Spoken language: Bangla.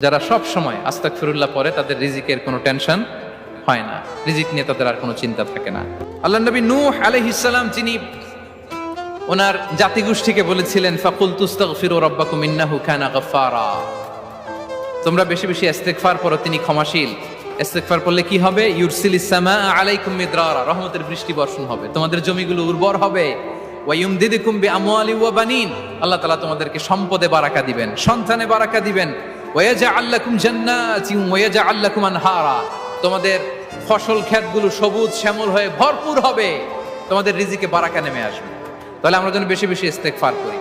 যারা সব সময় আস্তাগফিরুল্লাহ পড়ে তাদের রিজিকের কোনো টেনশন হয় না, রিজিক নিয়ে তাদের আর কোনো চিন্তা থাকে না। আল্লাহ নবী নূহ আলাইহিস সালাম যিনি ওনার জাতিগোষ্ঠীকে বলেছিলেন ফাকুল তুস্তাগফিরু রাব্বাকুম ইন্নাহু কানা গাফফারা, তোমরা বেশি বেশি ইস্তেগফার করো, তিনি ক্ষমাশীল। ইস্তেগফার করলে কি হবে? ইউরসিলিস সামাআ আলাইকুম মিদরারা, রহমতের বৃষ্টি বর্ষণ হবে, তোমাদের জমিগুলো উর্বর হবে। ওয়া ইউমদিদুকুম বিআমওয়ালি ওয়া বানিন, আল্লাহ তাআলা তোমাদেরকে সম্পদে বারাকা দিবেন, সন্তানে বারাকা দিবেন। ওয়া ইয়াজআল লাকুম জান্নাতিন ওয়া ইয়াজআল লাকুম আনহারা, তোমাদের ফসল ক্ষেতগুলো সবুজ শ্যামল হয়ে ভরপুর হবে, তোমাদের রিজিকে বারাকা নেমে আসবে। তাহলে আমরা যেন বেশি বেশি ইস্তেগফার করি।